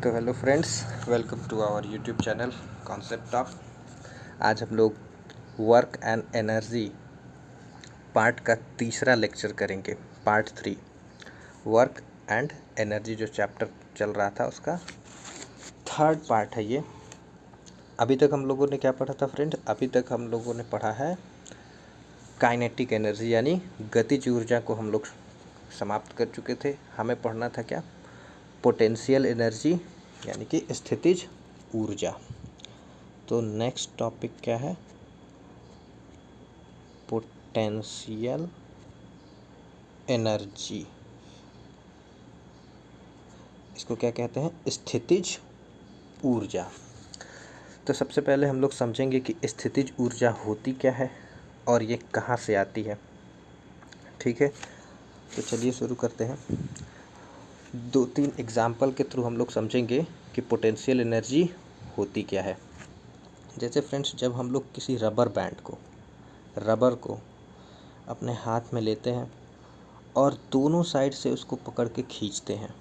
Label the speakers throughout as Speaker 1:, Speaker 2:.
Speaker 1: तो hello friends, welcome to our YouTube channel concept of. आज हम लोग वर्क एंड एनर्जी पार्ट का तीसरा लेक्चर करेंगे। पार्ट 3 वर्क एंड एनर्जी जो चैप्टर चल रहा था उसका थर्ड पार्ट है ये। अभी तक हम लोगों ने क्या पढ़ा था फ्रेंड्स? अभी तक हम लोगों ने पढ़ा है काइनेटिक एनर्जी, यानी गतिज ऊर्जा को हम लोग समाप्त कर चुके थे। हमें पढ़ना था क्या? पोटेंशियल एनर्जी यानी कि स्थितिज ऊर्जा। तो नेक्स्ट टॉपिक क्या है? Potential energy. इसको क्या कहते हैं? स्थितिज ऊर्जा। तो सबसे पहले हम लोग समझेंगे कि स्थितिज ऊर्जा होती क्या है और ये कहाँ से आती है। ठीक है, तो चलिए शुरू करते हैं। 2-3 एग्जाम्पल के थ्रू हम लोग समझेंगे कि पोटेंशियल एनर्जी होती क्या है। जैसे फ्रेंड्स, जब हम लोग किसी रबर को अपने हाथ में लेते हैं और दोनों साइड से उसको पकड़ के खींचते हैं,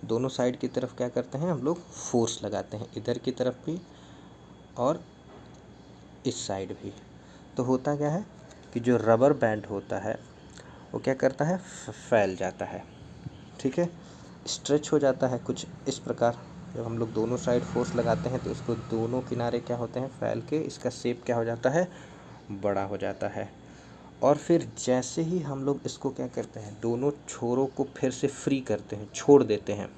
Speaker 1: दोनों साइड की तरफ क्या करते हैं हम लोग? फोर्स लगाते हैं, इधर की तरफ भी और इस साइड भी। तो होता क्या है कि जो रबर बैंड होता है वो क्या करता है? फैल जाता है। ठीक है, स्ट्रेच हो जाता है कुछ इस प्रकार। जब हम लोग दोनों साइड फोर्स लगाते हैं तो इसको दोनों किनारे क्या होते हैं? फैल के इसका शेप क्या हो जाता है? बड़ा हो जाता है। और फिर जैसे ही हम लोग इसको क्या करते हैं? दोनों छोरों को फिर से फ्री करते हैं, छोड़ देते हैं,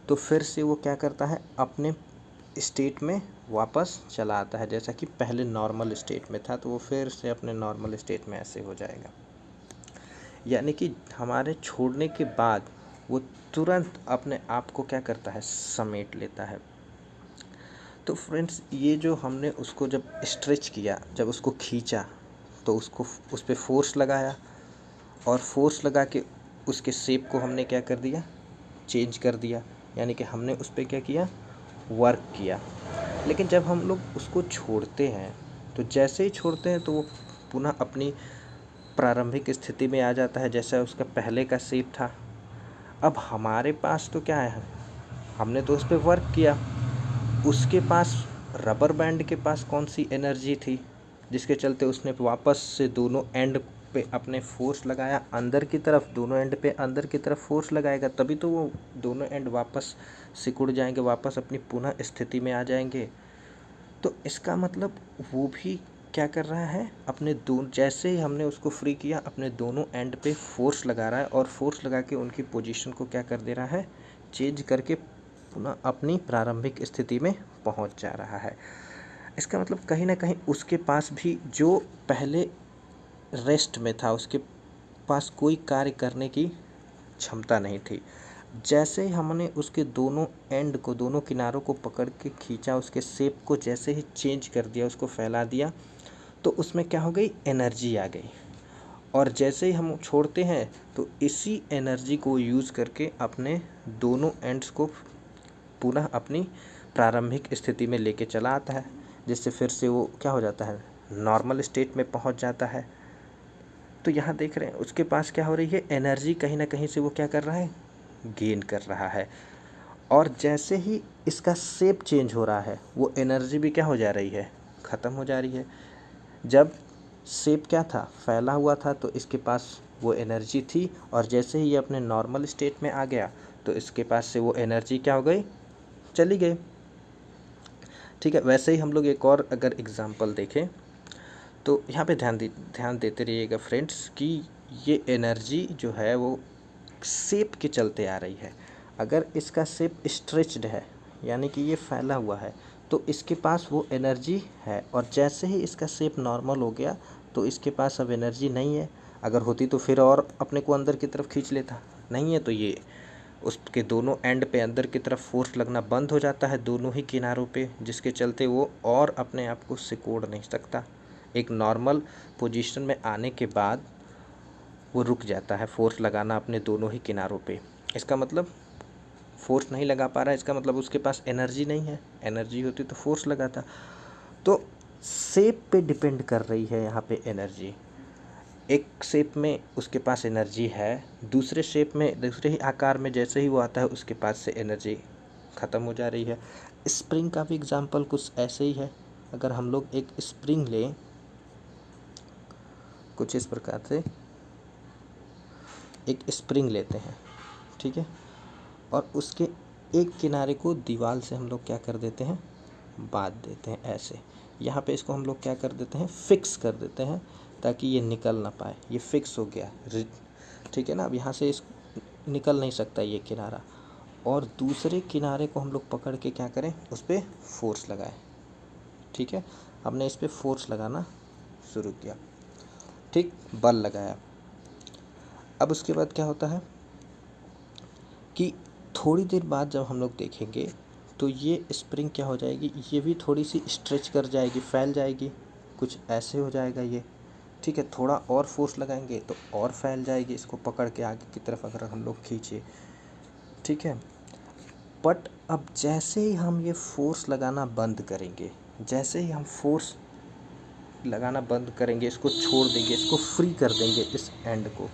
Speaker 1: तो फिर से वो क्या करता है? अपने स्टेट में वापस चला आता है। जैसा कि पहले नॉर्मल स्टेट में था तो वो फिर से अपने नॉर्मल स्टेट में ऐसे हो जाएगा। यानी कि हमारे छोड़ने के बाद वो तुरंत अपने आप को क्या करता है? समेट लेता है। तो फ्रेंड्स, ये जो हमने उसको जब स्ट्रेच किया, जब उसको खींचा, तो उसको उस पर फोर्स लगाया और फोर्स लगा के उसके शेप को हमने क्या कर दिया? चेंज कर दिया। यानी कि हमने उस पर क्या किया? वर्क किया। लेकिन जब हम लोग उसको छोड़ते हैं तो जैसे ही छोड़ते हैं तो वो पुनः अपनी प्रारंभिक स्थिति में आ जाता है, जैसा उसका पहले का शेप था। अब हमारे पास तो क्या है? हमने तो उस पर वर्क किया। उसके पास, रबर बैंड के पास कौन सी एनर्जी थी जिसके चलते उसने वापस से दोनों एंड पे अपने फोर्स लगाया अंदर की तरफ? दोनों एंड पे अंदर की तरफ फोर्स लगाएगा तभी तो वो दोनों एंड वापस सिकुड़ जाएंगे, वापस अपनी पुनः स्थिति में आ जाएंगे। तो इसका मतलब वो भी क्या कर रहा है? अपने दोनों, जैसे ही हमने उसको फ्री किया, अपने दोनों एंड पे फोर्स लगा रहा है और फोर्स लगा के उनकी पोजीशन को क्या कर दे रहा है? चेंज करके पुनः अपनी प्रारंभिक स्थिति में पहुंच जा रहा है। इसका मतलब कहीं ना कहीं उसके पास भी, जो पहले रेस्ट में था, उसके पास कोई कार्य करने की क्षमता नहीं थी। जैसे ही हमने उसके दोनों एंड को, दोनों किनारों को पकड़ के खींचा, उसके शेप को जैसे ही चेंज कर दिया, उसको फैला दिया, तो उसमें क्या हो गई? एनर्जी आ गई। और जैसे ही हम छोड़ते हैं तो इसी एनर्जी को यूज़ करके अपने दोनों एंड्स को पुनः अपनी प्रारंभिक स्थिति में लेके चला आता है, जिससे फिर से वो क्या हो जाता है? नॉर्मल स्टेट में पहुंच जाता है। तो यहाँ देख रहे हैं उसके पास क्या हो रही है? एनर्जी कहीं ना कहीं से वो क्या कर रहा है? गेन कर रहा है। और जैसे ही इसका शेप चेंज हो रहा है, वो एनर्जी भी क्या हो जा रही है? ख़त्म हो जा रही है। जब शेप क्या था? फैला हुआ था, तो इसके पास वो एनर्जी थी, और जैसे ही ये अपने नॉर्मल स्टेट में आ गया तो इसके पास से वो एनर्जी क्या हो गई? चली गई। ठीक है, वैसे ही हम लोग एक और अगर एग्जांपल देखें तो यहाँ पे ध्यान देते रहिएगा फ्रेंड्स कि ये एनर्जी जो है वो शेप के चलते आ रही है। अगर इसका शेप स्ट्रेच्ड है, यानी कि ये फैला हुआ है, तो इसके पास वो एनर्जी है। और जैसे ही इसका शेप नॉर्मल हो गया तो इसके पास अब एनर्जी नहीं है। अगर होती तो फिर और अपने को अंदर की तरफ खींच लेता, नहीं है तो ये उसके दोनों एंड पे अंदर की तरफ फोर्स लगना बंद हो जाता है, दोनों ही किनारों पे, जिसके चलते वो और अपने आप को सिकोड़ नहीं सकता। एक नॉर्मल पोजीशन में आने के बाद वो रुक जाता है फोर्स लगाना अपने दोनों ही किनारों पे। इसका मतलब फोर्स नहीं लगा पा रहा है, इसका मतलब उसके पास एनर्जी नहीं है। एनर्जी होती तो फोर्स लगाता। तो शेप पे डिपेंड कर रही है यहाँ पे एनर्जी। एक शेप में उसके पास एनर्जी है, दूसरे शेप में, दूसरे ही आकार में जैसे ही वो आता है उसके पास से एनर्जी ख़त्म हो जा रही है। स्प्रिंग का भी एग्जाम्पल कुछ ऐसे ही है। अगर हम लोग एक स्प्रिंग लें कुछ इस प्रकार से, एक स्प्रिंग लेते हैं, ठीक है, और उसके एक किनारे को दीवार से हम लोग क्या कर देते हैं, बांध देते हैं ऐसे। यहाँ पे इसको हम लोग क्या कर देते हैं, फिक्स कर देते हैं ताकि ये निकल ना पाए। ये फिक्स हो गया, ठीक है ना। अब यहाँ से इस निकल नहीं सकता ये किनारा, और दूसरे किनारे को हम लोग पकड़ के क्या करें, उस पर फोर्स लगाएं, ठीक है। हमने इस पर फोर्स लगाना शुरू किया, ठीक, बल लगाया। अब उसके बाद क्या होता है कि थोड़ी देर बाद जब हम लोग देखेंगे तो ये स्प्रिंग क्या हो जाएगी, ये भी थोड़ी सी स्ट्रेच कर जाएगी, फैल जाएगी, कुछ ऐसे हो जाएगा ये, ठीक है। थोड़ा और फोर्स लगाएंगे तो और फैल जाएगी, इसको पकड़ के आगे की तरफ अगर हम लोग खींचे, ठीक है। बट अब जैसे ही हम ये फोर्स लगाना बंद करेंगे, जैसे ही हम फोर्स लगाना बंद करेंगे, इसको छोड़ देंगे, इसको फ्री कर देंगे, इस एंड को,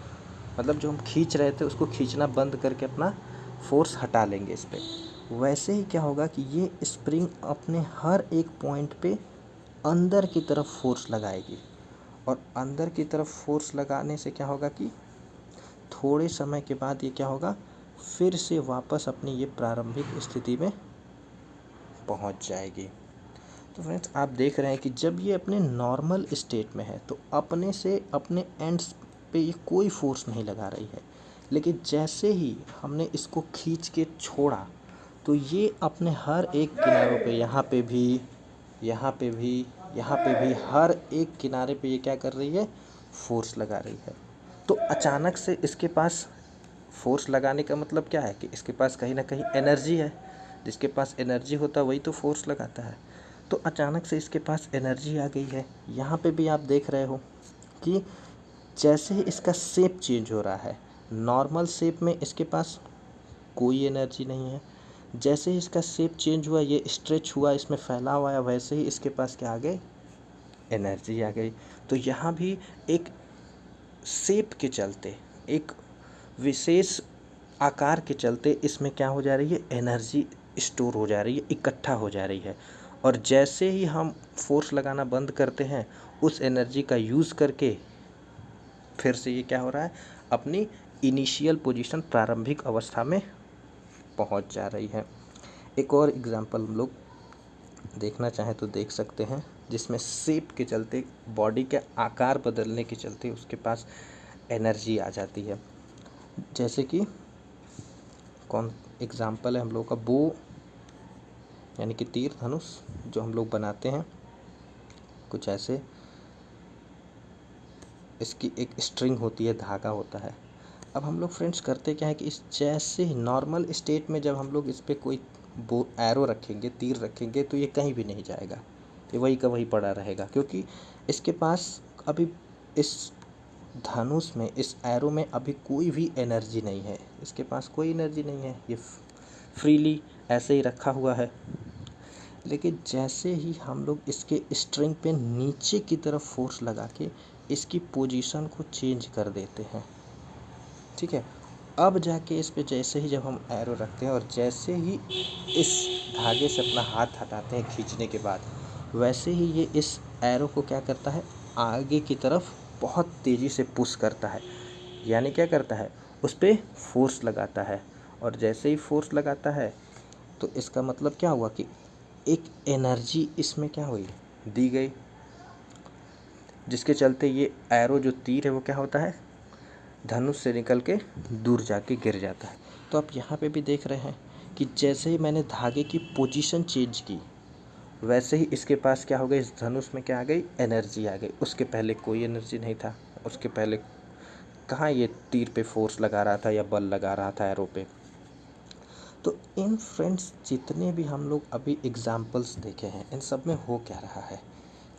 Speaker 1: मतलब जो हम खींच रहे थे उसको खींचना बंद करके अपना फोर्स हटा लेंगे इस पर, वैसे ही क्या होगा कि ये स्प्रिंग अपने हर एक पॉइंट पे अंदर की तरफ फोर्स लगाएगी। और अंदर की तरफ फोर्स लगाने से क्या होगा कि थोड़े समय के बाद ये क्या होगा, फिर से वापस अपनी ये प्रारंभिक स्थिति में पहुंच जाएगी। तो फ्रेंड्स आप देख रहे हैं कि जब ये अपने नॉर्मल स्टेट में है तो अपने से अपने एंड्स पे ये कोई फोर्स नहीं लगा रही है, लेकिन जैसे ही हमने इसको खींच के छोड़ा तो ये अपने हर एक किनारों पे, यहाँ पे भी, यहाँ पे भी, यहाँ पे भी, हर एक किनारे पे ये क्या कर रही है, फोर्स लगा रही है। तो अचानक से इसके पास फोर्स लगाने का मतलब क्या है कि इसके पास कहीं ना कहीं एनर्जी है। जिसके पास एनर्जी होता है वही तो फोर्स लगाता है। तो अचानक से इसके पास एनर्जी आ गई है। यहाँ पे भी आप देख रहे हो कि जैसे ही इसका शेप चेंज हो रहा है, नॉर्मल शेप में इसके पास कोई एनर्जी नहीं है, जैसे ही इसका शेप चेंज हुआ, ये स्ट्रेच हुआ, इसमें फैलाव आया, वैसे ही इसके पास क्या आ गई, एनर्जी आ गई। तो यहाँ भी एक शेप के चलते, एक विशेष आकार के चलते इसमें क्या हो जा रही है, एनर्जी स्टोर हो जा रही है, इकट्ठा हो जा रही है। और जैसे ही हम फोर्स लगाना बंद करते हैं, उस एनर्जी का यूज़ करके फिर से ये क्या हो रहा है, अपनी इनिशियल पोजीशन, प्रारंभिक अवस्था में पहुंच जा रही है। एक और एग्जांपल हम लोग देखना चाहें तो देख सकते हैं, जिसमें शेप के चलते, बॉडी के आकार बदलने के चलते उसके पास एनर्जी आ जाती है। जैसे कि कौन एग्जांपल है हम लोग का, बो यानी कि तीर धनुष जो हम लोग बनाते हैं, कुछ ऐसे इसकी एक स्ट्रिंग होती है, धागा होता है। अब हम लोग फ्रेंड्स करते क्या है कि इस जैसे नॉर्मल स्टेट में जब हम लोग इस पर कोई बो एरो रखेंगे, तीर रखेंगे, तो ये कहीं भी नहीं जाएगा, ये वही का वही पड़ा रहेगा, क्योंकि इसके पास अभी इस धनुष में, इस एरो में अभी कोई भी एनर्जी नहीं है, इसके पास कोई एनर्जी नहीं है, ये फ्रीली ऐसे ही रखा हुआ है। लेकिन जैसे ही हम लोग इसके स्ट्रिंग पे नीचे की तरफ फोर्स लगा के इसकी पोजीशन को चेंज कर देते हैं, ठीक है, अब जाके इस पे जैसे ही जब हम एरो रखते हैं और जैसे ही इस धागे से अपना हाथ हटाते हैं खींचने के बाद, वैसे ही ये इस एरो को क्या करता है, आगे की तरफ बहुत तेज़ी से पुश करता है। यानी क्या करता है, उस पर फोर्स लगाता है। और जैसे ही फोर्स लगाता है तो इसका मतलब क्या हुआ कि एक एनर्जी इसमें क्या हुई, दी गई, जिसके चलते ये एरो जो तीर है वो क्या होता है, धनुष से निकल के दूर जाके गिर जाता है। तो आप यहाँ पे भी देख रहे हैं कि जैसे ही मैंने धागे की पोजीशन चेंज की, वैसे ही इसके पास क्या हो गई, इस धनुष में क्या आ गई, एनर्जी आ गई। उसके पहले कोई एनर्जी नहीं था, उसके पहले कहाँ ये तीर पे फोर्स लगा रहा था या बल लगा रहा था एरो पे। तो इन फ्रेंड्स जितने भी हम लोग अभी एग्जाम्पल्स देखे हैं, इन सब में हो क्या रहा है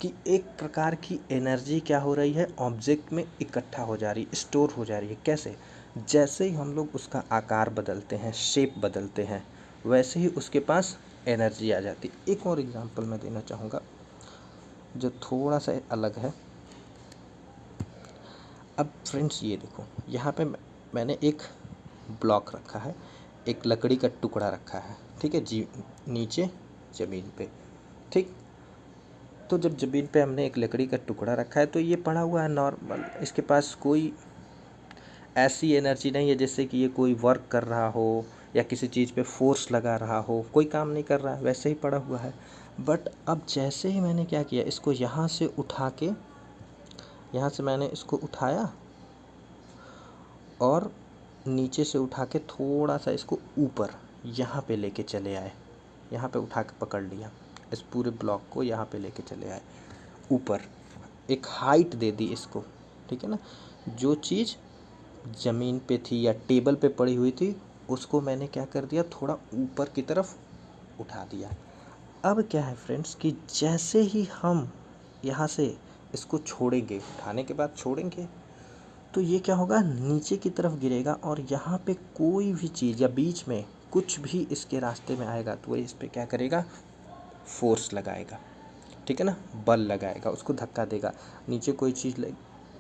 Speaker 1: कि एक प्रकार की एनर्जी क्या हो रही है, ऑब्जेक्ट में इकट्ठा हो जा रही है, स्टोर हो जा रही है। कैसे, जैसे ही हम लोग उसका आकार बदलते हैं, शेप बदलते हैं, वैसे ही उसके पास एनर्जी आ जाती है। एक और एग्जांपल मैं देना चाहूँगा जो थोड़ा सा अलग है। अब फ्रेंड्स ये देखो, यहाँ पे मैंने एक ब्लॉक रखा है, एक लकड़ी का टुकड़ा रखा है, ठीक है जी, नीचे ज़मीन पे, ठीक। तो जब ज़मीन पे हमने एक लकड़ी का टुकड़ा रखा है तो ये पड़ा हुआ है नॉर्मल, इसके पास कोई ऐसी एनर्जी नहीं है जैसे कि ये कोई वर्क कर रहा हो या किसी चीज़ पे फोर्स लगा रहा हो, कोई काम नहीं कर रहा है, वैसे ही पड़ा हुआ है। बट अब जैसे ही मैंने क्या किया, इसको यहाँ से उठा के, यहाँ से मैंने इसको उठाया और नीचे से उठा के थोड़ा सा इसको ऊपर यहाँ पे लेके चले आए, यहाँ पे उठा के पकड़ लिया, इस पूरे ब्लॉक को यहाँ पे लेके चले आए ऊपर, एक हाइट दे दी इसको, ठीक है ना। जो चीज़ ज़मीन पे थी या टेबल पे पड़ी हुई थी उसको मैंने क्या कर दिया, थोड़ा ऊपर की तरफ उठा दिया। अब क्या है फ्रेंड्स कि जैसे ही हम यहाँ से इसको छोड़ेंगे, उठाने के बाद छोड़ेंगे, तो ये क्या होगा, नीचे की तरफ गिरेगा और यहाँ पे कोई भी चीज़ या बीच में कुछ भी इसके रास्ते में आएगा तो वो इस पर क्या करेगा, फोर्स लगाएगा, ठीक है ना, बल लगाएगा, उसको धक्का देगा। नीचे कोई चीज़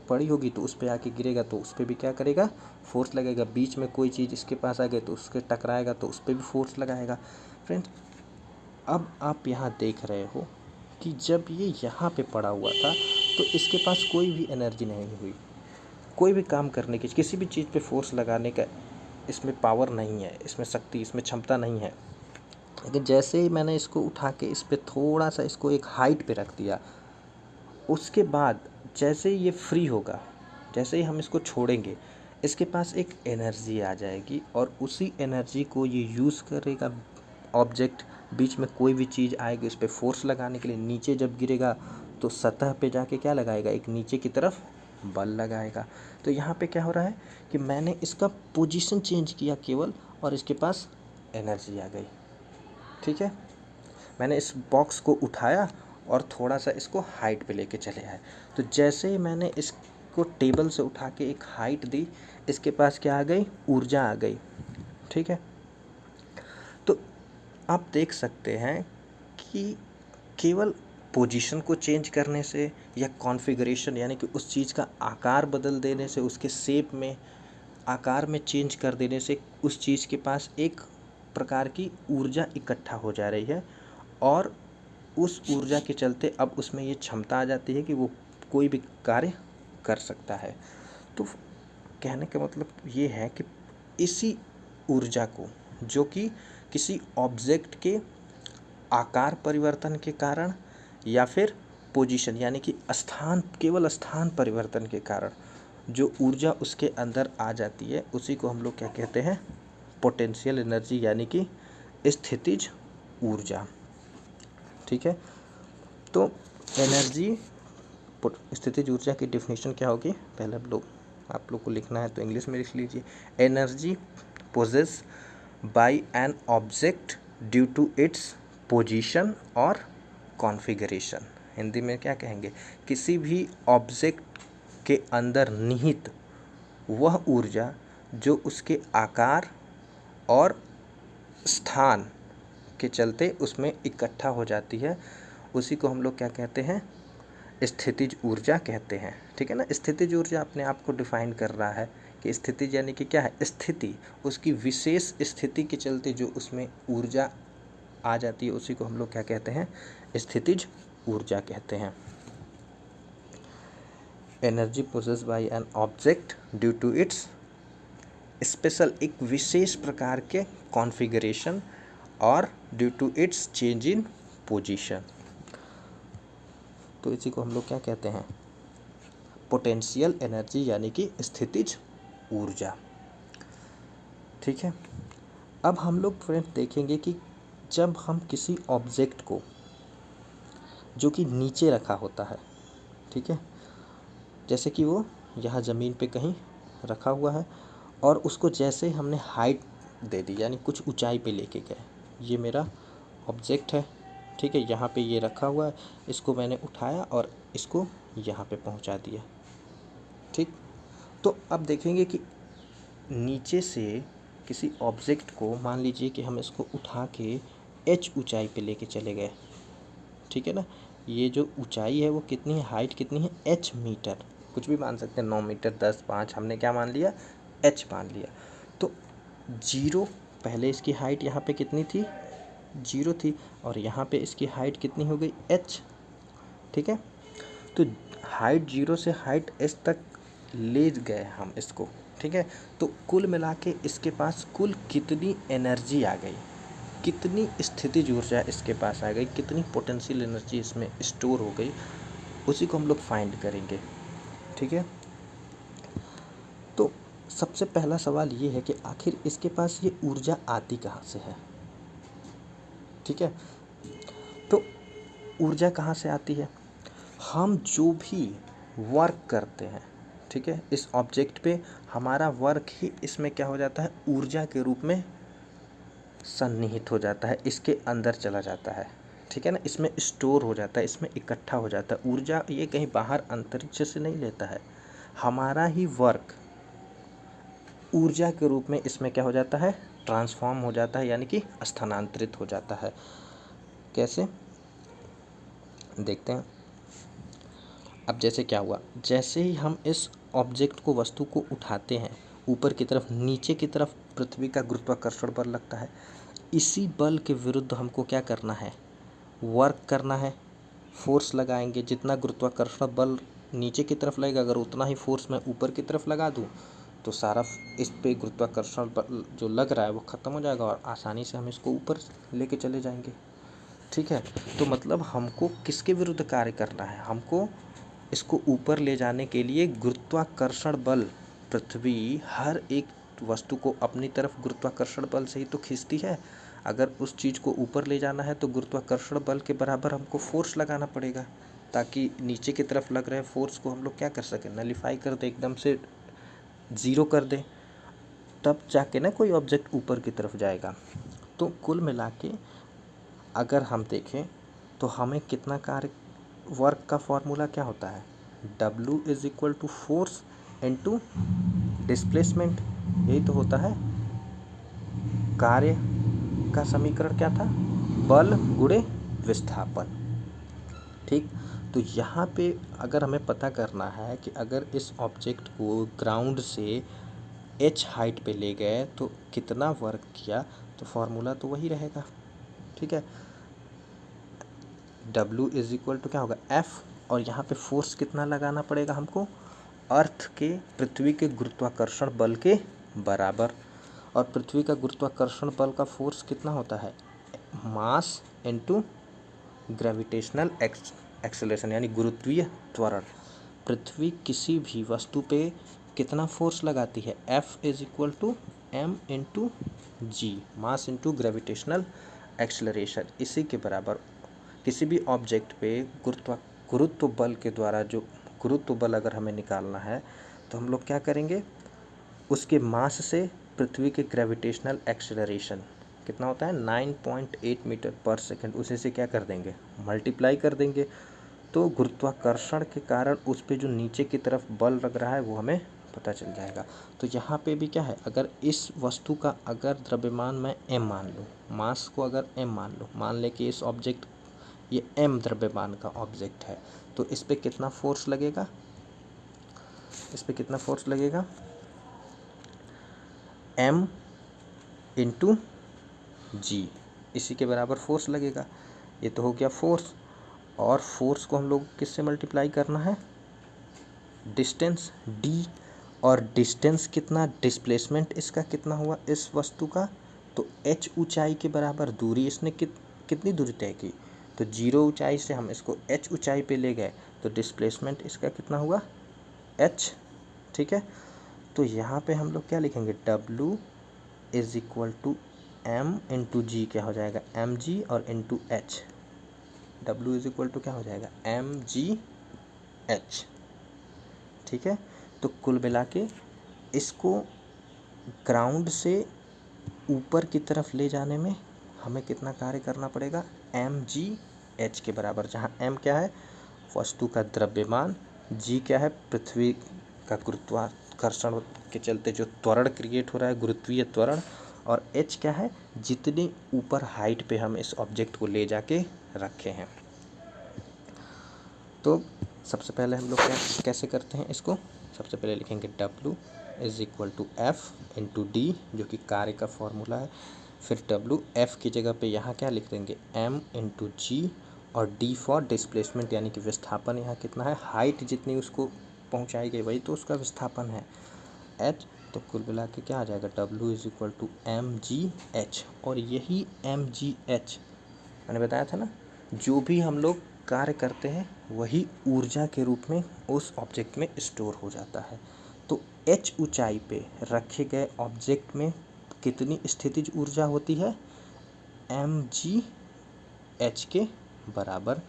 Speaker 1: पड़ी होगी तो उस पर आके गिरेगा तो उस पर भी क्या करेगा, फोर्स लगेगा। बीच में कोई चीज़ इसके पास आ गई तो उसके टकराएगा तो उस पर भी फोर्स लगाएगा। फ्रेंड्स, अब आप यहाँ देख रहे हो कि जब ये यहाँ पे पड़ा हुआ था तो इसके पास कोई भी एनर्जी नहीं हुई, कोई भी काम करने की, किसी भी चीज़ पे फोर्स लगाने का इसमें पावर नहीं है, इसमें शक्ति, इसमें क्षमता नहीं है। लेकिन जैसे ही मैंने इसको उठा के इस पर थोड़ा सा इसको एक हाइट पे रख दिया, उसके बाद जैसे ही ये फ्री होगा, जैसे ही हम इसको छोड़ेंगे, इसके पास एक एनर्जी आ जाएगी और उसी एनर्जी को ये यूज़ करेगा। ऑब्जेक्ट, बीच में कोई भी चीज़ आएगी उस पर फोर्स लगाने के लिए, नीचे जब गिरेगा तो सतह पे जाके क्या लगाएगा, एक नीचे की तरफ बल लगाएगा। तो यहाँ पे क्या हो रहा है कि मैंने इसका पोजीशन चेंज किया केवल और इसके पास एनर्जी आ गई, ठीक है। मैंने इस बॉक्स को उठाया और थोड़ा सा इसको हाइट पे लेके चले आए, तो जैसे ही मैंने इसको टेबल से उठा के एक हाइट दी, इसके पास क्या आ गई, ऊर्जा आ गई, ठीक है। तो आप देख सकते हैं कि केवल पोजीशन को चेंज करने से या कॉन्फ़िगरेशन यानी कि उस चीज़ का आकार बदल देने से, उसके शेप में, आकार में चेंज कर देने से उस चीज़ के पास एक प्रकार की ऊर्जा इकट्ठा हो जा रही है और उस ऊर्जा के चलते अब उसमें ये क्षमता आ जाती है कि वो कोई भी कार्य कर सकता है। तो कहने का मतलब ये है कि इसी ऊर्जा को, जो कि किसी ऑब्जेक्ट के आकार परिवर्तन के कारण या फिर पोजीशन यानी कि स्थान, केवल स्थान परिवर्तन के कारण जो ऊर्जा उसके अंदर आ जाती है, उसी को हम लोग क्या कहते हैं, पोटेंशियल एनर्जी यानी कि स्थितिज ऊर्जा, ठीक है। तो एनर्जी, स्थितिज ऊर्जा की डेफिनेशन क्या होगी, पहले आप लोग को लिखना है तो इंग्लिश में लिख लीजिए। Energy possess by an object due to its position और कॉन्फ़िगरेशन। हिंदी में क्या कहेंगे, किसी भी ऑब्जेक्ट के अंदर निहित वह ऊर्जा जो उसके आकार और स्थान के चलते उसमें इकट्ठा हो जाती है, उसी को हम लोग क्या कहते हैं, स्थितिज ऊर्जा कहते हैं, ठीक है ना। स्थितिज ऊर्जा अपने आप को डिफाइन कर रहा है कि स्थितिज यानी कि क्या है, स्थिति, उसकी विशेष स्थिति के चलते जो उसमें ऊर्जा आ जाती है, उसी को हम लोग क्या कहते हैं, स्थितिज ऊर्जा कहते हैं। Energy possess by an object due to its special, एक विशेष प्रकार के कॉन्फ़िगरेशन और due to its change in position, तो इसी को हम लोग क्या कहते हैं, पोटेंशियल एनर्जी यानी कि स्थितिज ऊर्जा, ठीक है। अब हम लोग फ्रेंड्स देखेंगे कि जब हम किसी ऑब्जेक्ट को, जो कि नीचे रखा होता है, ठीक है, जैसे कि वो यहाँ ज़मीन पे कहीं रखा हुआ है और उसको जैसे हमने हाइट दे दी यानी कुछ ऊंचाई पे लेके गए, ये मेरा ऑब्जेक्ट है, ठीक है, यहाँ पे ये रखा हुआ है, इसको मैंने उठाया और इसको यहाँ पे पहुँचा दिया, ठीक। तो अब देखेंगे कि नीचे से किसी ऑब्जेक्ट को, मान लीजिए कि हम इसको उठा के h ऊंचाई पे लेके चले गए, ठीक है ना। ये जो ऊंचाई है वो कितनी है, हाइट कितनी है, h मीटर, कुछ भी मान सकते हैं, 9 मीटर, 10, 5, हमने क्या मान लिया, h मान लिया। तो 0 पहले इसकी हाइट यहाँ पे कितनी थी, 0 थी, और यहाँ पे इसकी हाइट कितनी हो गई, h। ठीक है, तो हाइट 0 से हाइट h तक ले गए हम इसको। ठीक है, तो कुल मिला के इसके पास कुल कितनी एनर्जी आ गई, कितनी स्थितिज ऊर्जा इसके पास आ गई, कितनी पोटेंशियल एनर्जी इसमें स्टोर हो गई, उसी को हम लोग फाइंड करेंगे। ठीक है, तो सबसे पहला सवाल ये है कि आखिर इसके पास ये ऊर्जा आती कहाँ से है। ठीक है, तो ऊर्जा कहाँ से आती है, हम जो भी वर्क करते हैं, ठीक है, इस ऑब्जेक्ट पे हमारा वर्क ही इसमें क्या हो जाता है, ऊर्जा के रूप में सन्निहित हो जाता है, इसके अंदर चला जाता है। ठीक है ना, इसमें स्टोर हो जाता है, इसमें इकट्ठा हो जाता है। ऊर्जा ये कहीं बाहर अंतरिक्ष से नहीं लेता है, हमारा ही वर्क ऊर्जा के रूप में इसमें क्या हो जाता है, ट्रांसफॉर्म हो जाता है, यानी कि स्थानांतरित हो जाता है। कैसे, देखते हैं। अब जैसे क्या हुआ, जैसे ही हम इस ऑब्जेक्ट को, वस्तु को उठाते हैं ऊपर की तरफ, नीचे की तरफ पृथ्वी का गुरुत्वाकर्षण बल लगता है। इसी बल के विरुद्ध हमको क्या करना है, वर्क करना है, फोर्स लगाएंगे। जितना गुरुत्वाकर्षण बल नीचे की तरफ लगेगा, अगर उतना ही फोर्स मैं ऊपर की तरफ लगा दूं तो सारा इस पे गुरुत्वाकर्षण बल जो लग रहा है वो ख़त्म हो जाएगा और आसानी से हम इसको ऊपर लेके चले जाएंगे। ठीक है, तो मतलब हमको किसके विरुद्ध कार्य करना है, हमको इसको ऊपर ले जाने के लिए गुरुत्वाकर्षण बल, पृथ्वी हर एक वस्तु को अपनी तरफ गुरुत्वाकर्षण बल से ही तो खींचती है। अगर उस चीज़ को ऊपर ले जाना है तो गुरुत्वाकर्षण बल के बराबर हमको फोर्स लगाना पड़ेगा, ताकि नीचे की तरफ लग रहे फोर्स को हम लोग क्या कर सकें, नलीफाई कर दें, एकदम से ज़ीरो कर दें, तब जाके ना कोई ऑब्जेक्ट ऊपर की तरफ जाएगा। तो कुल मिला के अगर हम देखें तो हमें कितना कार्य, वर्क का फॉर्मूला क्या होता है, W is equal to force into displacement, यही तो होता है। कार्य का समीकरण क्या था, बल गुणे विस्थापन। ठीक, तो यहाँ पे अगर हमें पता करना है कि अगर इस ऑब्जेक्ट को ग्राउंड से h हाइट पे ले गए तो कितना वर्क किया, तो फॉर्मूला तो वही रहेगा। ठीक है, W इज इक्वल टू क्या होगा, F, और यहाँ पे फोर्स कितना लगाना पड़ेगा हमको, अर्थ के, पृथ्वी के गुरुत्वाकर्षण बल के बराबर। और पृथ्वी का गुरुत्वाकर्षण बल का फोर्स कितना होता है, मास इनटू ग्रेविटेशनल एक्सेलरेशन, यानी गुरुत्वीय त्वरण। पृथ्वी किसी भी वस्तु पे कितना फोर्स लगाती है, F is equal to M into G, mass into gravitational acceleration, इसी के बराबर। किसी भी ऑब्जेक्ट पे गुरुत्व बल के द्वारा जो गुरुत्व बल अगर हमें निकालना है तो हम लोग क्या करेंगे, उसके मास से पृथ्वी के ग्रेविटेशनल एक्सेलरेशन कितना होता है, 9.8 मीटर पर सेकंड, उसी से क्या कर देंगे, मल्टीप्लाई कर देंगे। तो गुरुत्वाकर्षण के कारण उस पे जो नीचे की तरफ बल लग रहा है वो हमें पता चल जाएगा। तो यहाँ पे भी क्या है, अगर इस वस्तु का अगर द्रव्यमान मैं m मान लूँ, मास को अगर m मान लूँ, मान ले कि इस ऑब्जेक्ट, ये m द्रव्यमान का ऑब्जेक्ट है, तो इस पे कितना फोर्स लगेगा, इस पे कितना फोर्स लगेगा, m इंटू जी, इसी के बराबर फोर्स लगेगा। ये तो हो गया फोर्स, और फोर्स को हम लोग किससे मल्टीप्लाई करना है, डिस्टेंस d, और डिस्टेंस कितना, डिस्प्लेसमेंट इसका कितना हुआ इस वस्तु का, तो h ऊंचाई के बराबर दूरी इसने कितनी दूरी तय की, तो 0 ऊंचाई से हम इसको h ऊंचाई पे ले गए, तो डिस्प्लेसमेंट इसका कितना हुआ, h। ठीक है, तो यहाँ पे हम लोग क्या लिखेंगे, W is equal to M into g, क्या हो जाएगा, mg, और into h, W is equal to क्या हो जाएगा, mgh। ठीक है, तो कुल मिला के इसको ग्राउंड से ऊपर की तरफ ले जाने में हमें कितना कार्य करना पड़ेगा, mgh के बराबर, जहाँ m क्या है, वस्तु का द्रव्यमान, g क्या है, पृथ्वी का गुरुत्वाकर्षण के चलते जो त्वरण क्रिएट हो रहा है, गुरुत्वीय त्वरण, और h क्या है, जितनी ऊपर हाइट पे हम इस ऑब्जेक्ट को ले जाके रखे हैं। तो सबसे पहले हम लोग क्या कैसे करते हैं इसको, सबसे पहले लिखेंगे W is equal to F into D, जो कि कार्य का फॉर्मूला है। फिर डब्ल्यू, एफ की जगह पे यहाँ क्या लिख देंगे, एम इंटू जी, और डी फॉर डिस्प्लेसमेंट यानी कि विस्थापन यहाँ कितना है, हाइट जितनी उसको पहुँचाई गई वही तो उसका विस्थापन है, एच। तो कुल मिला के क्या आ जाएगा, W is equal to M G H. और यही एम जी एच मैंने बताया था ना, जो भी हम लोग कार्य करते हैं वही ऊर्जा के रूप में उस ऑब्जेक्ट में स्टोर हो जाता है। तो एच ऊंचाई पे रखे गए ऑब्जेक्ट में कितनी स्थितिज ऊर्जा होती है, एम जी एच के बराबर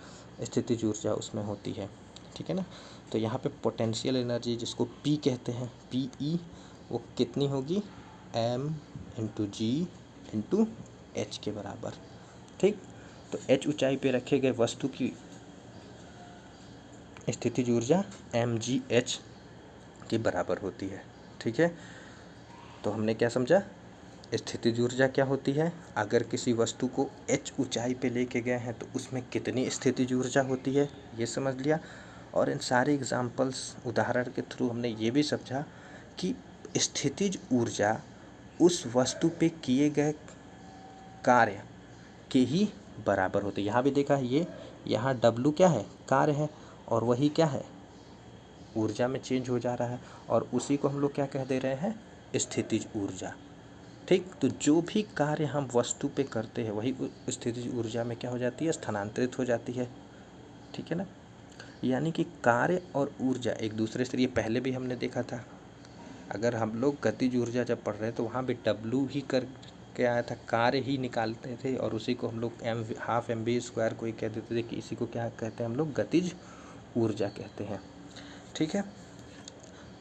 Speaker 1: स्थितिज ऊर्जा उसमें होती है, ठीक है ना। तो यहाँ पे पोटेंशियल एनर्जी जिसको पी कहते हैं, पी ई, वो कितनी होगी, एम इंटू जी इंटू एच के बराबर, ठीक। तो एच ऊंचाई पे रखे गए वस्तु की स्थितिज ऊर्जा एम जी एच के बराबर होती है, ठीक है। तो हमने क्या समझा, स्थितिज ऊर्जा क्या होती है, अगर किसी वस्तु को एच ऊंचाई पे लेके गए हैं तो उसमें कितनी स्थितिज ऊर्जा होती है, ये समझ लिया। और इन सारे एग्जाम्पल्स उदाहरण के थ्रू हमने ये भी समझा कि स्थितिज ऊर्जा उस वस्तु पे किए गए कार्य के ही बराबर होते। यहाँ भी देखा है, ये यहाँ डब्लू क्या है, कार्य है, और वही क्या है, ऊर्जा में चेंज हो जा रहा है, और उसी को हम लोग क्या कह दे रहे हैं, स्थितिज ऊर्जा, ठीक। तो जो भी कार्य हम वस्तु पे करते हैं वही स्थितिज ऊर्जा में क्या हो जाती है, स्थानांतरित हो जाती है, ठीक है ना। यानी कि कार्य और ऊर्जा एक दूसरे से, ये पहले भी हमने देखा था, अगर हम लोग गतिज ऊर्जा जब पढ़ रहे हैं तो वहाँ भी डब्लू ही कर के आया था, कार्य ही निकालते थे, और उसी को हम लोग हाफ एम बी स्क्वायर को ही कह देते थे कि इसी को क्या कहते हैं हम लोग, गतिज ऊर्जा कहते हैं, ठीक है।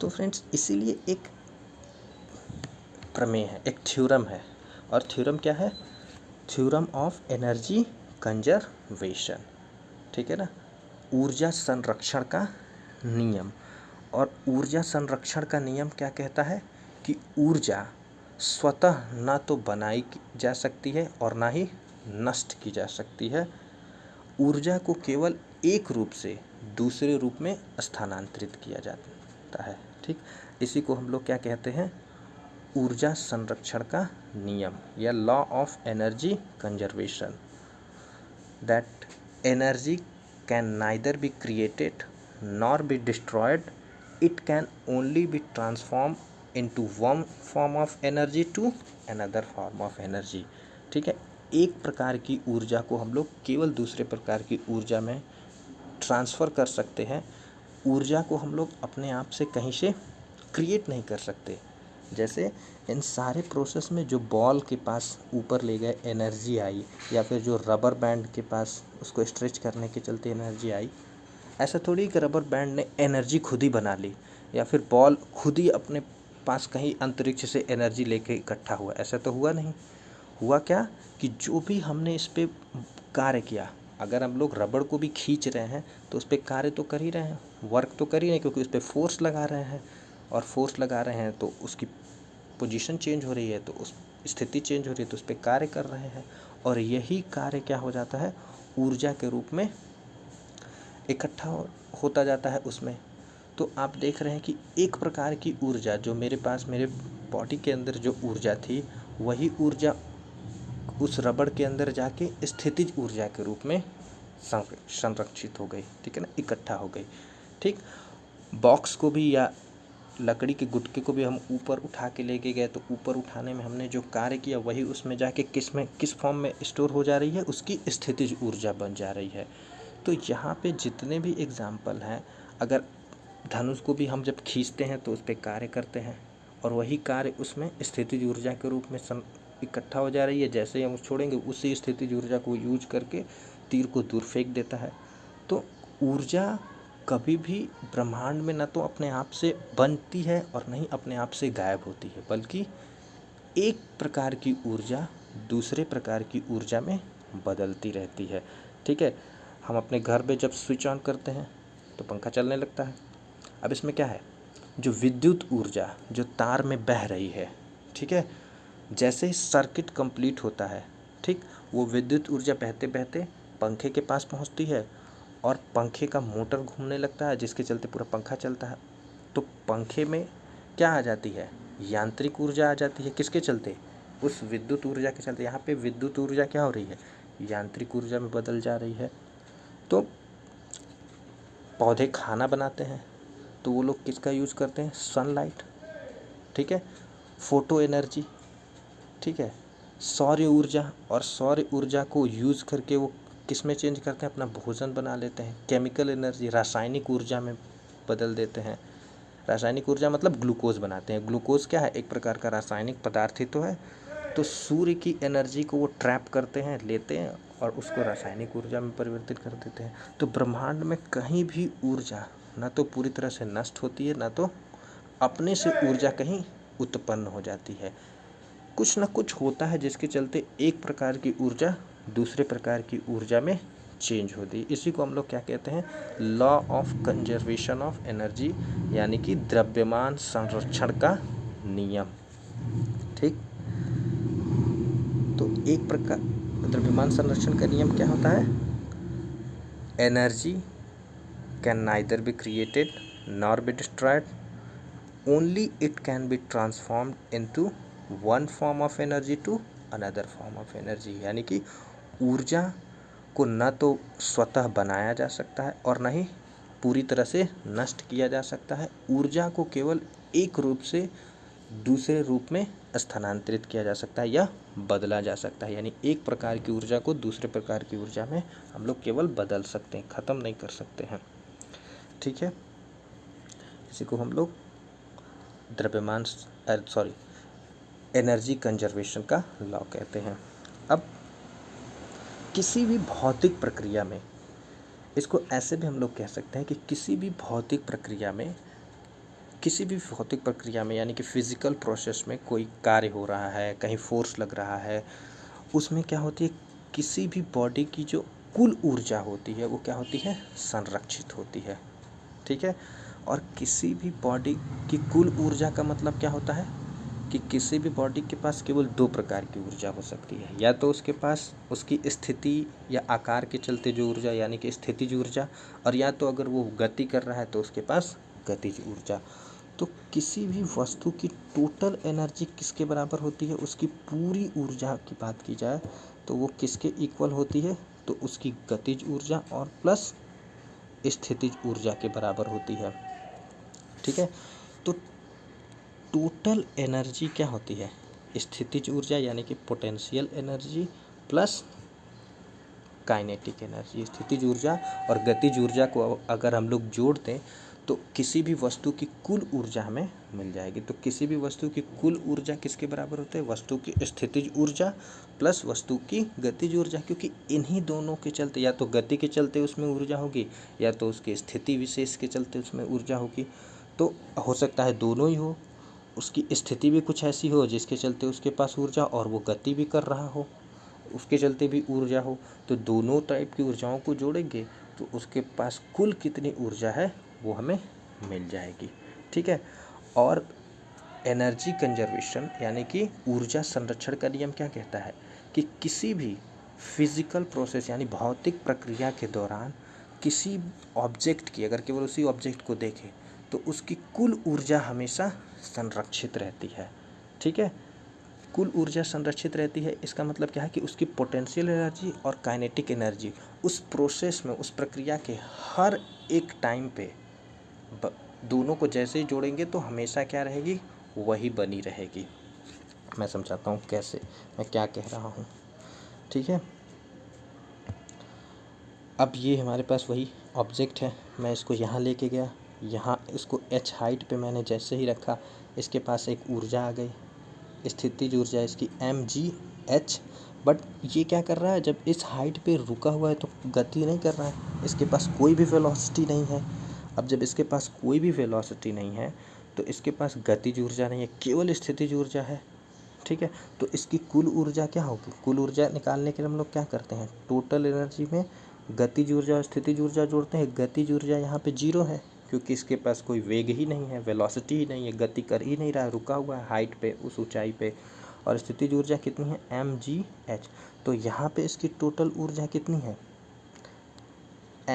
Speaker 1: तो फ्रेंड्स इसीलिए एक प्रमेय है, एक थ्योरम है, और थ्योरम क्या है, थ्योरम ऑफ एनर्जी कंजर्वेशन, ठीक है ना, ऊर्जा संरक्षण का नियम। और ऊर्जा संरक्षण का नियम क्या कहता है कि ऊर्जा स्वतः ना तो बनाई जा सकती है और ना ही नष्ट की जा सकती है, ऊर्जा को केवल एक रूप से दूसरे रूप में स्थानांतरित किया जाता है, ठीक। इसी को हम लोग क्या कहते हैं, ऊर्जा संरक्षण का नियम या law of energy conservation, that energy can neither be created nor be destroyed, it can only be transform into one form of energy to another form of energy, ठीक है। एक प्रकार की ऊर्जा को हम लोग केवल दूसरे प्रकार की ऊर्जा में ट्रांसफ़र कर सकते हैं, ऊर्जा को हम लोग अपने आप से कहीं से क्रिएट नहीं कर सकते। जैसे इन सारे प्रोसेस में जो बॉल के पास ऊपर ले गए एनर्जी आई, या फिर जो रबर बैंड के पास उसको स्ट्रेच करने के चलते एनर्जी आई, ऐसा थोड़ी कि रबर बैंड ने एनर्जी खुद ही बना ली, या फिर बॉल खुद ही अपने पास कहीं अंतरिक्ष से एनर्जी लेके इकट्ठा हुआ, ऐसा तो हुआ नहीं। हुआ क्या कि जो भी हमने इस पर कार्य किया, अगर हम लोग रबड़ को भी खींच रहे हैं तो उस पर कार्य तो कर ही रहे हैं, वर्क तो कर ही रहे हैं, क्योंकि उस पर फोर्स लगा रहे हैं, और फोर्स लगा रहे हैं तो उसकी पोजीशन चेंज हो रही है, तो उस स्थिति चेंज हो रही है, तो उस पर कार्य कर रहे हैं, और यही कार्य क्या हो जाता है, ऊर्जा के रूप में इकट्ठा होता जाता है उसमें। तो आप देख रहे हैं कि एक प्रकार की ऊर्जा जो मेरे पास, मेरे बॉडी के अंदर जो ऊर्जा थी, वही ऊर्जा उस रबड़ के अंदर जाके स्थितिज ऊर्जा के रूप में संरक्षित हो गई, ठीक है ना, इकट्ठा हो गई, ठीक। बॉक्स को भी या लकड़ी के गुटके को भी हम ऊपर उठा के लेके गए, तो ऊपर उठाने में हमने जो कार्य किया वही उसमें जाके किस फॉर्म में स्टोर हो जा रही है, उसकी स्थितिज ऊर्जा बन जा रही है। तो यहाँ पे जितने भी एग्जाम्पल हैं, अगर धनुष को भी हम जब खींचते हैं तो उस पर कार्य करते हैं, और वही कार्य उसमें स्थितिज ऊर्जा के रूप में इकट्ठा हो जा रही है, जैसे ही हम छोड़ेंगे उसी स्थितिज ऊर्जा को यूज करके तीर को दूर फेंक देता है। तो ऊर्जा कभी भी ब्रह्मांड में न तो अपने आप से बनती है और न ही अपने आप से गायब होती है, बल्कि एक प्रकार की ऊर्जा दूसरे प्रकार की ऊर्जा में बदलती रहती है, ठीक है। हम अपने घर में जब स्विच ऑन करते हैं तो पंखा चलने लगता है। अब इसमें क्या है, जो विद्युत ऊर्जा जो तार में बह रही है, ठीक है, जैसे ही सर्किट कंप्लीट होता है, ठीक, वो विद्युत ऊर्जा बहते बहते पंखे के पास पहुंचती है, और पंखे का मोटर घूमने लगता है, जिसके चलते पूरा पंखा चलता है। तो पंखे में क्या आ जाती है, यांत्रिक ऊर्जा आ जाती है। किसके चलते, उस विद्युत ऊर्जा के चलते। यहाँ पे विद्युत ऊर्जा क्या हो रही है, यांत्रिक ऊर्जा में बदल जा रही है। तो पौधे खाना बनाते हैं तो वो लोग किसका यूज़ करते हैं, सनलाइट, ठीक है, फोटो एनर्जी, ठीक है, सौर ऊर्जा। और सौर ऊर्जा को यूज़ करके वो किस में चेंज करते हैं, अपना भोजन बना लेते हैं। केमिकल एनर्जी रासायनिक ऊर्जा में बदल देते हैं। रासायनिक ऊर्जा मतलब ग्लूकोज बनाते हैं। ग्लूकोज क्या है, एक प्रकार का रासायनिक पदार्थ ही तो है। तो सूर्य की एनर्जी को वो ट्रैप करते हैं, लेते हैं और उसको रासायनिक ऊर्जा में परिवर्तित कर देते हैं। तो ब्रह्मांड में कहीं भी ऊर्जा ना तो पूरी तरह से नष्ट होती है, ना तो अपने से ऊर्जा कहीं उत्पन्न हो जाती है। कुछ ना कुछ होता है जिसके चलते एक प्रकार की ऊर्जा दूसरे प्रकार की ऊर्जा में चेंज होती है। इसी को हम लोग क्या कहते हैं, law of conservation of energy, यानी कि द्रव्यमान संरक्षण का नियम। ठीक, तो एक प्रकार द्रव्यमान संरक्षण का नियम क्या होता है, energy can neither be created nor be destroyed, only it can be transformed into one form of energy to another form of energy. यानी कि ऊर्जा को न तो स्वतः बनाया जा सकता है और न ही पूरी तरह से नष्ट किया जा सकता है। ऊर्जा को केवल एक रूप से दूसरे रूप में स्थानांतरित किया जा सकता है या बदला जा सकता है। यानी एक प्रकार की ऊर्जा को दूसरे प्रकार की ऊर्जा में हम लोग केवल बदल सकते हैं, ख़त्म नहीं कर सकते हैं। ठीक है, इसी को हम लोग द्रव्यमान एनर्जी कंजर्वेशन का लॉ कहते हैं। अब किसी भी भौतिक प्रक्रिया में, इसको ऐसे भी हम लोग कह सकते हैं कि किसी भी भौतिक प्रक्रिया में यानी कि फिजिकल प्रोसेस में कोई कार्य हो रहा है, कहीं फोर्स लग रहा है, उसमें क्या होती है, किसी भी बॉडी की जो कुल ऊर्जा होती है वो क्या होती है, संरक्षित होती है। ठीक है, और किसी भी बॉडी की कुल ऊर्जा का मतलब क्या होता है कि किसी भी बॉडी के पास केवल दो प्रकार की ऊर्जा हो सकती है, या तो उसके पास उसकी स्थिति या आकार के चलते जो ऊर्जा यानी कि स्थितिज ऊर्जा, और या तो अगर वो गति कर रहा है तो उसके पास गतिज ऊर्जा। तो किसी भी वस्तु की टोटल एनर्जी किसके बराबर होती है, उसकी पूरी ऊर्जा की बात की जाए तो वो किसके इक्वल होती है, तो उसकी गतिज ऊर्जा और प्लस स्थितिज ऊर्जा के बराबर होती है। ठीक है, तो टोटल एनर्जी क्या होती है, स्थितिज ऊर्जा यानी कि potential energy plus kinetic energy. स्थितिज ऊर्जा और गतिज ऊर्जा को अगर हम लोग जोड़ दें तो किसी भी वस्तु की कुल ऊर्जा हमें मिल जाएगी। तो किसी भी वस्तु की कुल ऊर्जा किसके बराबर होते हैं, वस्तु की स्थितिज ऊर्जा प्लस वस्तु की गतिज ऊर्जा, क्योंकि इन्हीं दोनों के चलते या तो गति के चलते उसमें ऊर्जा होगी या तो उसकी स्थिति विशेष के चलते उसमें ऊर्जा होगी। तो हो सकता है दोनों ही हो, उसकी स्थिति भी कुछ ऐसी हो जिसके चलते उसके पास ऊर्जा और वो गति भी कर रहा हो, उसके चलते भी ऊर्जा हो। तो दोनों टाइप की ऊर्जाओं को जोड़ेंगे तो उसके पास कुल कितनी ऊर्जा है वो हमें मिल जाएगी। ठीक है, और एनर्जी कंजर्वेशन यानी कि ऊर्जा संरक्षण का नियम क्या कहता है कि किसी भी फिजिकल प्रोसेस यानी भौतिक प्रक्रिया के दौरान किसी ऑब्जेक्ट की, अगर केवल उसी ऑब्जेक्ट को देखें तो उसकी कुल ऊर्जा हमेशा संरक्षित रहती है। ठीक है, कुल ऊर्जा संरक्षित रहती है, इसका मतलब क्या है कि उसकी पोटेंशियल एनर्जी और काइनेटिक एनर्जी उस प्रोसेस में, उस प्रक्रिया के हर एक टाइम पे दोनों को जैसे ही जोड़ेंगे तो हमेशा क्या रहेगी, वही बनी रहेगी। मैं समझाता हूँ कैसे, मैं क्या कह रहा हूँ। ठीक है, अब ये हमारे पास वही ऑब्जेक्ट है, मैं इसको यहाँ लेके गया, यहाँ इसको h हाइट पे मैंने जैसे ही रखा, इसके पास एक ऊर्जा आ गई, स्थितिज ऊर्जा इसकी mgh। बट ये क्या कर रहा है, जब इस हाइट पे रुका हुआ है तो गति नहीं कर रहा है, इसके पास कोई भी वेलोसिटी नहीं है। अब जब इसके पास कोई भी वेलोसिटी नहीं है तो इसके पास गतिज ऊर्जा नहीं है, केवल स्थितिज ऊर्जा है। ठीक है, तो इसकी कुल ऊर्जा क्या होगी, कुल ऊर्जा निकालने के लिए हम लोग क्या करते हैं, टोटल एनर्जी में गतिज ऊर्जा और स्थितिज ऊर्जा जोड़ते हैं। गतिज ऊर्जा यहाँ पे 0 है क्योंकि इसके पास कोई वेग ही नहीं है, वेलोसिटी ही नहीं है, गति कर ही नहीं रहा है, रुका हुआ है हाइट पे, उस ऊंचाई पे। और स्थितिज ऊर्जा कितनी है, mgh। तो यहाँ पे इसकी टोटल ऊर्जा कितनी है,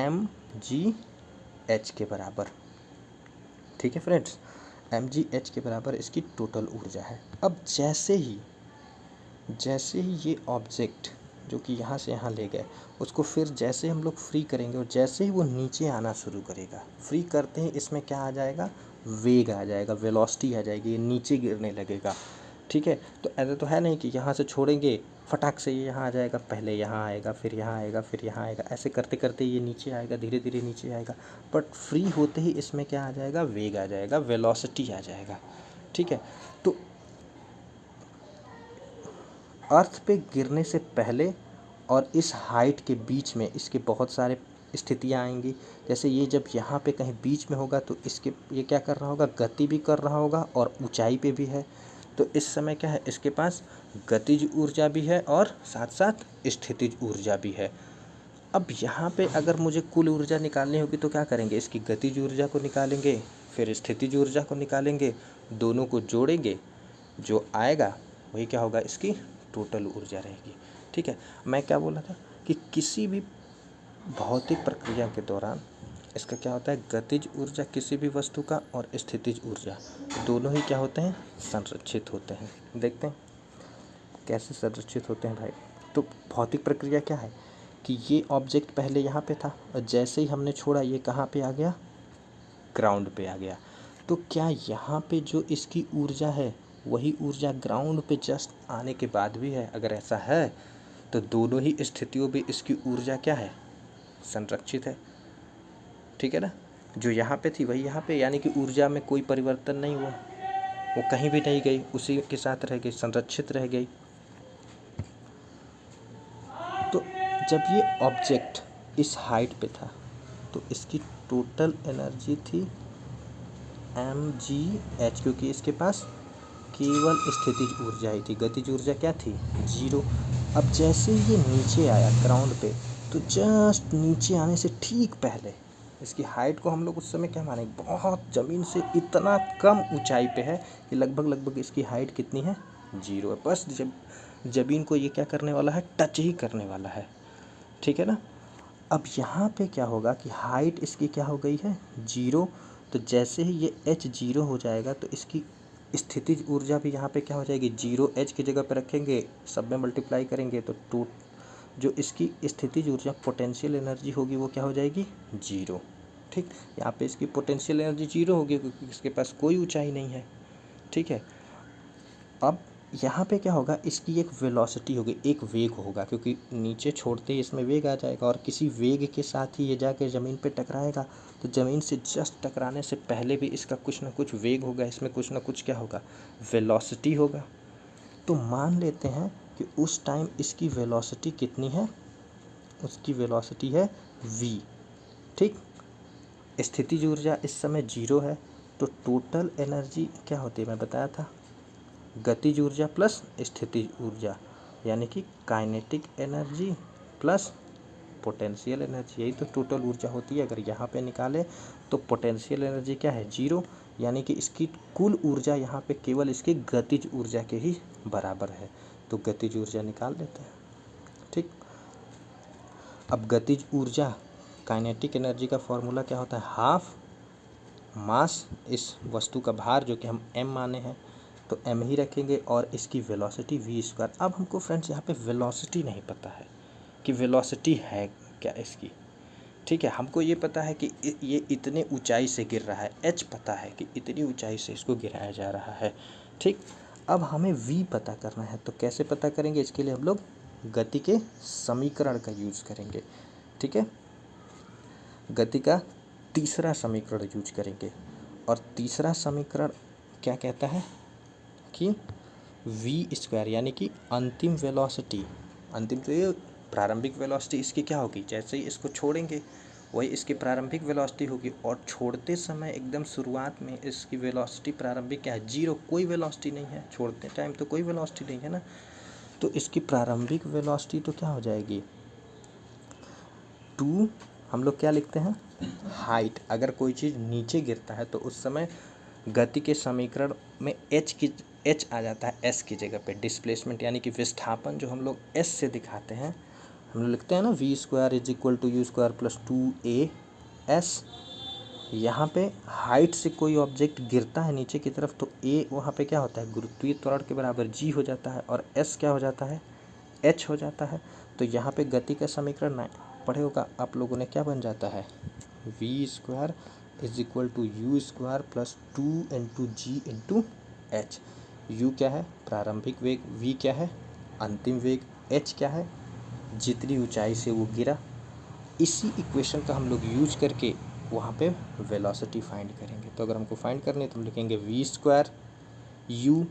Speaker 1: mgh के बराबर। ठीक है फ्रेंड्स, mgh के बराबर इसकी टोटल ऊर्जा है। अब जैसे ही ये ऑब्जेक्ट जो कि यहाँ से यहाँ ले गए, उसको फिर जैसे हम लोग फ्री करेंगे और जैसे ही वो नीचे आना शुरू करेगा, फ्री करते ही इसमें क्या आ जाएगा, वेग आ जाएगा, वेलोसिटी आ जाएगी, ये नीचे गिरने लगेगा। ठीक है, तो ऐसा तो है नहीं कि यहाँ से छोड़ेंगे फटाक से ये यहाँ आ जाएगा, पहले यहाँ आएगा, फिर यहाँ आएगा, फिर यहाँ आएगा, ऐसे करते करते ये नीचे आएगा, धीरे धीरे नीचे आएगा। बट फ्री होते ही इसमें क्या आ जाएगा, वेग आ जाएगा, वेलोसिटी आ जाएगा। ठीक है, तो अर्थ पे गिरने से पहले और इस हाइट के बीच में इसके बहुत सारे स्थितियाँ आएंगी। जैसे ये जब यहाँ पे कहीं बीच में होगा तो इसके ये क्या कर रहा होगा, गति भी कर रहा होगा और ऊंचाई पे भी है। तो इस समय क्या है, इसके पास गतिज ऊर्जा भी है और साथ साथ स्थितिज ऊर्जा भी है। अब यहाँ पे अगर मुझे कुल ऊर्जा निकालनी होगी तो क्या करेंगे, इसकी गतिज ऊर्जा को निकालेंगे, फिर स्थितिज ऊर्जा को निकालेंगे, दोनों को जोड़ेंगे, जो आएगा वही क्या होगा, इसकी टोटल ऊर्जा रहेगी। ठीक है, मैं क्या बोला था कि किसी भी भौतिक प्रक्रिया के दौरान इसका क्या होता है, गतिज ऊर्जा किसी भी वस्तु का और स्थितिज ऊर्जा दोनों ही क्या होते हैं, संरक्षित होते हैं। देखते हैं कैसे संरक्षित होते हैं भाई। तो भौतिक प्रक्रिया क्या है कि ये ऑब्जेक्ट पहले यहाँ पे था और जैसे ही हमने छोड़ा ये कहाँ पे आ गया, ग्राउंड पे आ गया। तो क्या यहाँ पे जो इसकी ऊर्जा है वही ऊर्जा ग्राउंड पे जस्ट आने के बाद भी है? अगर ऐसा है तो दोनों ही स्थितियों में इसकी ऊर्जा क्या है, संरक्षित है। ठीक है ना, जो यहाँ पे थी वही यहाँ पे, यानी कि ऊर्जा में कोई परिवर्तन नहीं हुआ, वो कहीं भी नहीं गई, उसी के साथ रह गई, संरक्षित रह गई। तो जब ये ऑब्जेक्ट इस हाइट पे था तो इसकी टोटल एनर्जी थी mgh, क्योंकि इसके पास केवल स्थितिज ऊर्जा ही थी, गतिज ऊर्जा क्या थी, 0। अब जैसे ये नीचे आया ग्राउंड पे, तो जस्ट नीचे आने से ठीक पहले इसकी हाइट को हम लोग उस समय क्या मानेंगे, बहुत ज़मीन से इतना कम ऊंचाई पे है कि लगभग इसकी हाइट कितनी है, 0 है। बस जब ज़मीन को ये क्या करने वाला है, टच ही करने वाला है। ठीक है ना। अब यहाँ पे क्या होगा कि हाइट इसकी क्या हो गई है, 0। तो जैसे ही ये h 0 हो जाएगा तो इसकी स्थितिज ऊर्जा भी यहाँ पे क्या हो जाएगी, 0 h की जगह पे रखेंगे, सब में मल्टीप्लाई करेंगे तो जो इसकी स्थितिज ऊर्जा पोटेंशियल एनर्जी होगी वो क्या हो जाएगी, 0। ठीक, यहाँ पे इसकी पोटेंशियल एनर्जी 0 होगी क्योंकि इसके पास कोई ऊंचाई नहीं है। ठीक है, अब यहाँ पे क्या होगा, इसकी एक वेलोसिटी होगी, एक वेग होगा, क्योंकि नीचे छोड़ते ही इसमें वेग आ जाएगा और किसी वेग के साथ ही ये जाके ज़मीन पे टकराएगा। तो ज़मीन से जस्ट टकराने से पहले भी इसका कुछ ना कुछ वेग होगा, इसमें कुछ ना कुछ क्या होगा, वेलोसिटी होगा। तो मान लेते हैं कि उस टाइम इसकी वेलोसिटी कितनी है, उसकी वेलोसिटी है v। ठीक, स्थितिज ऊर्जा इस समय 0 है, तो टोटल एनर्जी क्या होती है, मैं बताया था, गतिज ऊर्जा प्लस स्थितिज ऊर्जा, यानी कि kinetic energy plus potential energy, यही तो टोटल ऊर्जा होती है। अगर यहाँ पे निकाले तो पोटेंशियल एनर्जी क्या है, 0, यानी कि इसकी कुल ऊर्जा यहाँ पे केवल इसकी गतिज ऊर्जा के ही बराबर है। तो गतिज ऊर्जा निकाल लेते हैं। ठीक, अब गतिज ऊर्जा, काइनेटिक एनर्जी का फॉर्मूला क्या होता है, हाफ मास, इस वस्तु का भार जो कि हम m माने हैं तो m ही रखेंगे, और इसकी वेलोसिटी v²। अब हमको फ्रेंड्स यहाँ पे वेलोसिटी नहीं पता है कि वेलोसिटी है क्या इसकी। ठीक है, हमको ये पता है कि ये इतने ऊंचाई से गिर रहा है, h पता है कि इतनी ऊंचाई से इसको गिराया जा रहा है। ठीक, अब हमें v पता करना है, तो कैसे पता करेंगे, इसके लिए हम लोग गति के समीकरण का यूज़ करेंगे। ठीक है, गति का तीसरा समीकरण यूज करेंगे, और तीसरा समीकरण क्या कहता है कि v², यानी कि अंतिम वेलोसिटी, अंतिम तो ये प्रारंभिक वेलोसिटी इसकी क्या होगी, जैसे ही इसको छोड़ेंगे वही इसकी प्रारंभिक वेलोसिटी होगी, और छोड़ते समय एकदम शुरुआत में इसकी वेलोसिटी प्रारंभिक क्या है, 0, कोई वेलोसिटी नहीं है, छोड़ते टाइम तो कोई वेलोसिटी नहीं है ना। तो इसकी प्रारंभिक वेलोसिटी तो क्या हो जाएगी, 2, हम लोग क्या लिखते हैं, हाइट। अगर कोई चीज़ नीचे गिरता है तो उस समय गति के समीकरण में h आ जाता है s की जगह पे, डिस्प्लेसमेंट यानी कि विस्थापन जो हम लोग s से दिखाते हैं, हम लोग लिखते हैं ना v² = u² + 2as। यहाँ पे हाइट से कोई ऑब्जेक्ट गिरता है नीचे की तरफ तो ए वहाँ पे क्या होता है, गुरुत्वीय त्वरण के बराबर जी हो जाता है, और एस क्या हो जाता है, एच हो जाता है। तो यहाँ पे गति का समीकरण पढ़े होगा आप लोगों ने, क्या बन जाता है, V square is equal to U square plus 2 × g × h। U क्या है, प्रारंभिक वेग, वी क्या है, अंतिम वेग, एच क्या है, जितनी ऊंचाई से वो गिरा। इसी इक्वेशन का हम लोग यूज करके वहाँ पे वेलोसिटी फाइंड करेंगे। तो अगर हमको फाइंड करनी है तो हम लिखेंगे वी स्क्वायर यू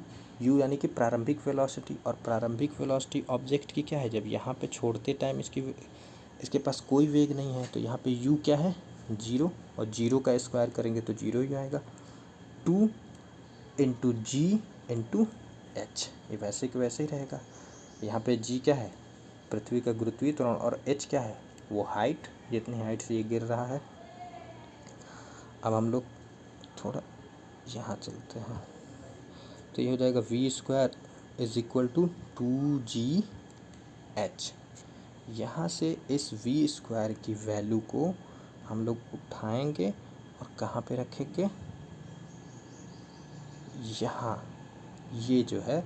Speaker 1: यानी कि प्रारंभिक वेलोसिटी, और प्रारंभिक वेलोसिटी ऑब्जेक्ट की क्या है, जब यहाँ पे छोड़ते टाइम इसके पास कोई वेग नहीं है तो यहाँ पे यू क्या है, 0, और 0 का स्क्वायर करेंगे तो 0 ही आएगा। 2 × g × h, ये वैसे के वैसे ही रहेगा। यहाँ पे g क्या है, पृथ्वी का गुरुत्वीय त्वरण, और h क्या है, वो हाइट, जितनी हाइट से ये गिर रहा है। अब हम लोग थोड़ा यहाँ चलते हैं, तो ये हो जाएगा V square is equal to 2gh। यहाँ से इस वी स्क्वायर की वैल्यू को हम लोग उठाएंगे और कहाँ पे रखेंगे, यहाँ, ये जो है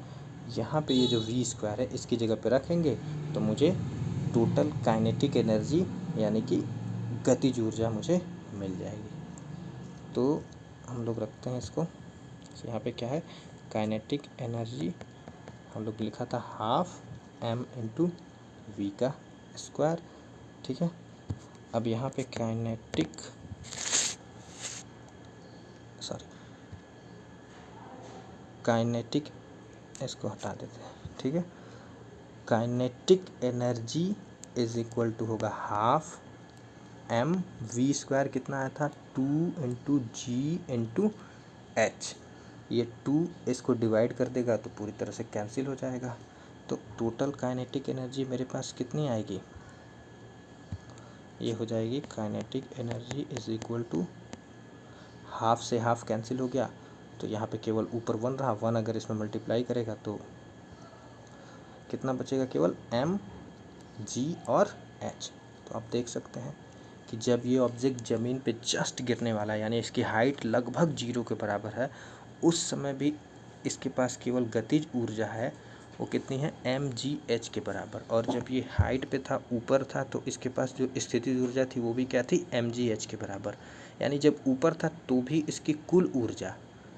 Speaker 1: यहाँ पे ये जो वी स्क्वायर है इसकी जगह पे रखेंगे तो मुझे टोटल काइनेटिक एनर्जी यानी कि गतिज ऊर्जा मुझे मिल जाएगी। तो हम लोग रखते हैं इसको, तो यहाँ पे क्या है, काइनेटिक एनर्जी हम लोग लिखा था 12m × v का स्क्वायर, ठीक है। अब यहाँ पे काइनेटिक इसको हटा देते हैं, ठीक है। Kinetic energy is equal to होगा 12m, वी स्क्वायर कितना आया था, 2 × g × h। ये 2 इसको डिवाइड कर देगा तो पूरी तरह से कैंसिल हो जाएगा। तो टोटल काइनेटिक एनर्जी मेरे पास कितनी आएगी, ये हो जाएगी kinetic energy is equal to, half से हाफ कैंसिल हो गया तो यहाँ पे केवल ऊपर 1 रहा, 1 अगर इसमें मल्टीप्लाई करेगा तो कितना बचेगा, केवल m, g और h। तो आप देख सकते हैं कि जब ये ऑब्जेक्ट ज़मीन पे जस्ट गिरने वाला है, यानी इसकी हाइट लगभग 0 के बराबर है, उस समय भी इसके पास केवल गतिज ऊर्जा है, वो कितनी है, mgh के बराबर। और जब ये हाइट पे था, ऊपर था, तो इसके पास जो स्थितिज ऊर्जा थी वो भी क्या थी, mgh के बराबर। यानी जब ऊपर था तो भी इसकी कुल ऊर्जा,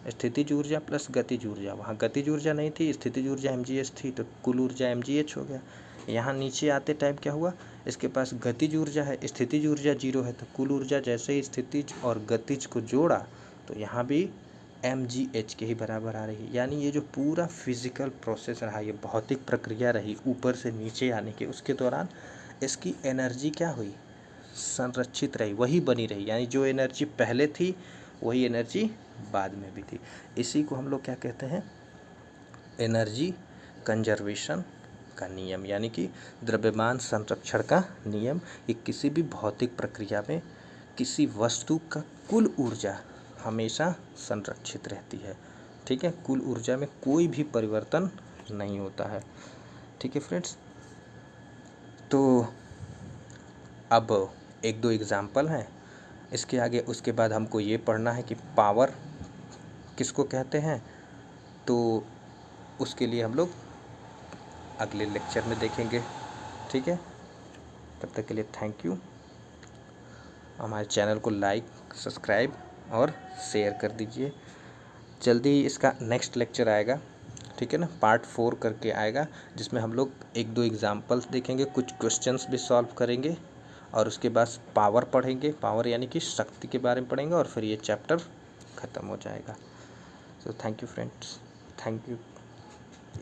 Speaker 1: स्थितिज ऊर्जा प्लस गतिज ऊर्जा, वहाँ गतिज ऊर्जा नहीं थी, स्थितिज ऊर्जा mgh थी, तो कुल ऊर्जा mgh हो गया। यहाँ नीचे आते टाइम क्या हुआ, इसके पास गतिज ऊर्जा है, स्थितिज ऊर्जा 0 है, तो कुल ऊर्जा जैसे ही स्थितिज और गतिज को जोड़ा तो यहाँ भी mgh के ही बराबर आ रही है। यानी ये जो पूरा फिजिकल प्रोसेस रहा, ये भौतिक प्रक्रिया रही ऊपर से नीचे आने की, उसके दौरान इसकी एनर्जी क्या हुई, संरक्षित रही, वही बनी रही। यानी जो एनर्जी पहले थी वही एनर्जी बाद में भी थी। इसी को हम लोग क्या कहते हैं, एनर्जी कंजर्वेशन का नियम, यानी कि द्रव्यमान संरक्षण का नियम। ये किसी भी भौतिक प्रक्रिया में किसी वस्तु का कुल ऊर्जा हमेशा संरक्षित रहती है, ठीक है। कुल ऊर्जा में कोई भी परिवर्तन नहीं होता है, ठीक है फ्रेंड्स। तो अब 1-2 एग्जाम्पल हैं, इसके आगे उसके बाद हमको ये पढ़ना है कि पावर किसको कहते हैं, तो उसके लिए हम लोग अगले लेक्चर में देखेंगे, ठीक है। तब तक के लिए थैंक यू। हमारे चैनल को लाइक, सब्सक्राइब और शेयर कर दीजिए। जल्दी ही इसका नेक्स्ट लेक्चर आएगा, ठीक है ना, पार्ट 4 करके आएगा, जिसमें हम लोग 1-2 एग्जाम्पल्स देखेंगे, कुछ क्वेश्चंस भी सॉल्व करेंगे, और उसके बाद पावर पढ़ेंगे, पावर यानी कि शक्ति के बारे में पढ़ेंगे, और फिर ये चैप्टर ख़त्म हो जाएगा। So thank you friends, thank you.